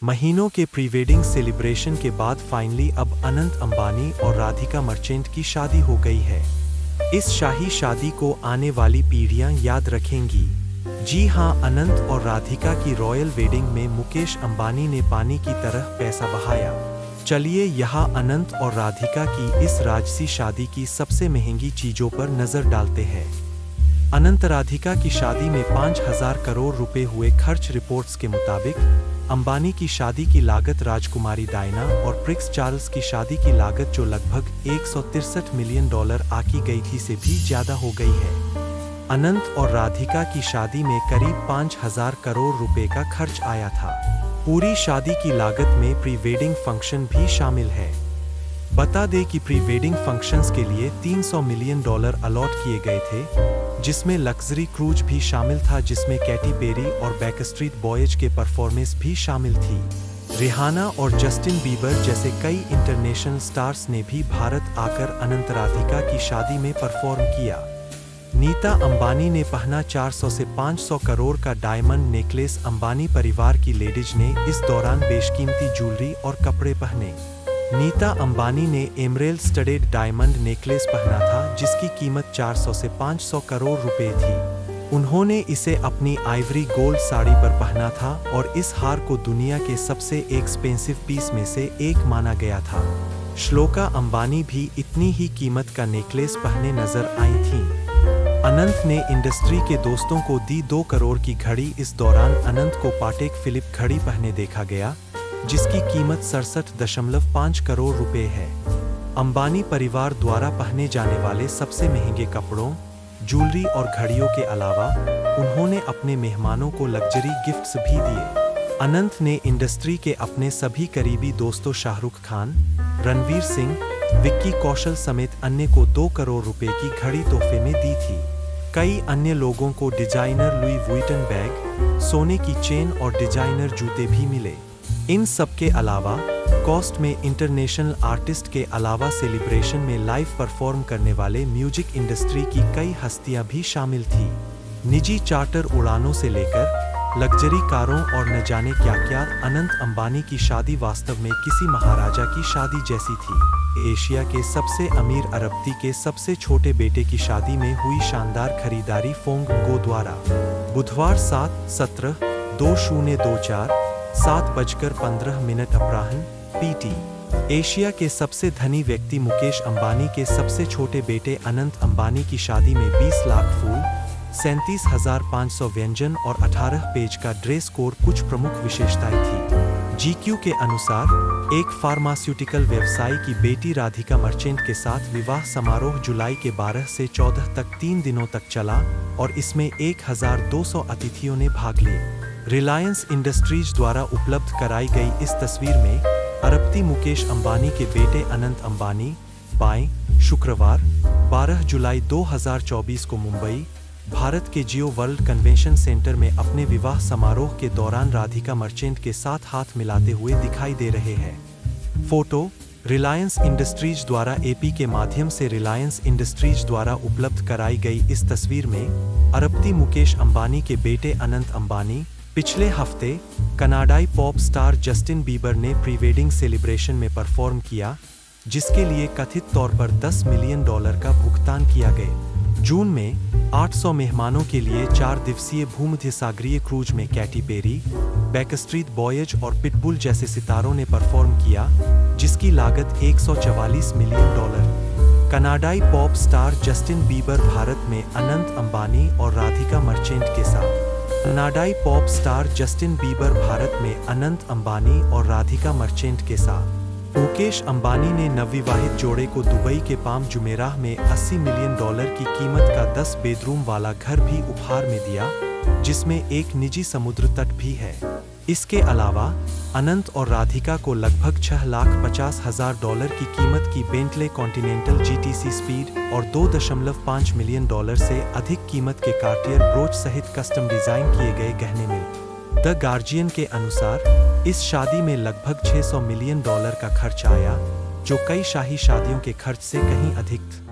महीनों के pre wedding celebration के बाद फाइनली अब अनंत अंबानी और राधिका मर्चेंट की शादी हो गई है। इस शाही शादी को आने वाली पीढ़ियां याद रखेंगी। जी हां, अनंत और राधिका की रॉयल वेडिंग में मुकेश अंबानी ने पानी की तरह पैसा बहाया। चलिए यहाँ अनंत और राधिका की इस राजसी शादी की सबसे महंगी चीजों पर नजर डालते हैं। अनंत राधिका की शादी में 5,000 करोड़ रुपए हुए खर्च। रिपोर्ट्स के मुताबिक अंबानी की शादी की लागत राजकुमारी डायना और प्रिंस चार्ल्स की शादी की लागत जो लगभग $163 मिलियन आकी गई थी से भी ज्यादा हो गई है। अनंत और राधिका की शादी में करीब 5,000 करोड़ रुपए का खर्च आया था। पूरी शादी की लागत में प्री वेडिंग फंक्शन भी शामिल है। बता दें कि प्री वेडिंग फंक्शंस के लिए $300 मिलियन अलॉट किए गए थे, जिसमें लग्जरी क्रूज भी शामिल था, जिसमें कैटी पेरी और बैकस्ट्रीट बॉयज के परफॉर्मेंस भी शामिल थी। रिहाना और जस्टिन बीबर जैसे कई इंटरनेशनल स्टार्स ने भी भारत आकर अनंत राधिका की शादी में परफॉर्म किया। नीता अंबानी ने पहना 400 से 500 करोड़ का डायमंड नेकलेस। अंबानी परिवार की लेडीज ने इस दौरान बेशकीमती ज्वेलरी और कपड़े पहने। नीता अंबानी ने एमरेल्ड स्टडेड डायमंड नेकलेस पहना था, जिसकी कीमत 400 से 500 करोड़ रुपए थी। उन्होंने इसे अपनी आइवरी गोल्ड साड़ी पर पहना था और इस हार को दुनिया के सबसे एक्सपेंसिव पीस में से एक माना गया था। श्लोका अंबानी भी इतनी ही कीमत का नेकलेस पहने नजर आई थीं। अनंत ने इंडस्ट्री के दोस्तों को दी 2 करोड़ की घड़ी। इस दौरान अनंत को पाटेक फिलिप घड़ी पहने देखा गया, जिसकी कीमत 67.5 करोड़ रुपए है। अंबानी परिवार द्वारा पहने जाने वाले सबसे महंगे कपड़ों, ज्वेलरी और घड़ियों के अलावा उन्होंने अपने मेहमानों को लग्जरी गिफ्ट्स भी दिए। अनंत ने इंडस्ट्री के अपने सभी करीबी दोस्तों शाहरुख खान, रणवीर सिंह, विक्की कौशल समेत अन्य को 2 करोड़ रुपए की घड़ी तोहफे में दी थी। कई अन्य लोगों को डिजाइनर लुई वुइटन बैग, सोने की चेन और डिजाइनर जूते भी मिले। इन सब के अलावा कॉस्ट में इंटरनेशनल आर्टिस्ट के अलावा सेलिब्रेशन में लाइव परफॉर्म करने वाले म्यूजिक इंडस्ट्री की कई हस्तियां भी शामिल थी। निजी चार्टर उड़ानों से लेकर लग्जरी कारों और न जाने क्या क्या। अनंत अंबानी की शादी वास्तव में किसी महाराजा की शादी जैसी थी। एशिया के सबसे अमीर अरबपति के सबसे छोटे बेटे की शादी में हुई शानदार खरीदारी फोंग गो द्वारा। बुधवार 7/17/2024 7:15 अपराह्न PT। एशिया के सबसे धनी व्यक्ति मुकेश अंबानी के सबसे छोटे बेटे अनंत अंबानी की शादी में 20 लाख फूल, 37,500 व्यंजन और 18 पेज का ड्रेस कोड कुछ प्रमुख विशेषताएं थी। GQ के अनुसार एक फार्मास्यूटिकल व्यवसायी की बेटी राधिका मर्चेंट के साथ विवाह समारोह जुलाई के 12 से 14 तक 3 दिनों तक चला और इसमें 1,200 अतिथियों ने भाग लिए। रिलायंस इंडस्ट्रीज द्वारा उपलब्ध कराई गई इस तस्वीर में अरबपति मुकेश अंबानी के बेटे अनंत अंबानी बाएं शुक्रवार 12 जुलाई 2024 को मुंबई, भारत के जियो वर्ल्ड कन्वेंशन सेंटर में अपने विवाह समारोह के दौरान राधिका मर्चेंट के साथ हाथ मिलाते हुए दिखाई दे रहे हैं। फोटो रिलायंस इंडस्ट्रीज द्वारा AP के माध्यम से रिलायंस इंडस्ट्रीज द्वारा उपलब्ध कराई गई इस तस्वीर में अरबपति मुकेश अंबानी के बेटे अनंत अंबानी पिछले हफ्ते कनाडाई पॉप स्टार जस्टिन बीबर ने प्री वेडिंग सेलिब्रेशन में परफॉर्म किया, जिसके लिए कथित तौर पर $10 मिलियन का भुगतान किया गया। जून में 800 मेहमानों के लिए 4 दिवसीय भूमध्य सागरीय क्रूज में कैटी पेरी, बैकस्ट्रीट बॉयज और पिटबुल जैसे सितारों ने परफॉर्म किया, जिसकी लागत $144 मिलियन। कनाडाई pop star Justin Bieber Bharat में अनंत अंबानी और राधिका मर्चेंट के साथ। कनाडाई pop star Justin Bieber Bharat में अनंत अंबानी और राधिका मर्चेंट के साथ। मुकेश अंबानी ने नवविवाहित जोड़े को दुबई के पाम जुमेराह में $80 मिलियन की कीमत का 10 बेडरूम वाला घर भी उपहार में दिया, जिसमें एक निजी समुद्र तट भी है। इसके अलावा अनंत और राधिका को लगभग $6,50,000 की कीमत की बेंटले कॉन्टिनेंटल GTC स्पीड और $2.5 मिलियन से अधिक कीमत के कार्टियर ब्रोच सहित कस्टम डिजाइन किए गए गहने मिले। द गार्जियन के अनुसार इस शादी में लगभग $600 मिलियन का खर्च आया, जो कई शाही शादियों के खर्च से कहीं अधिक था।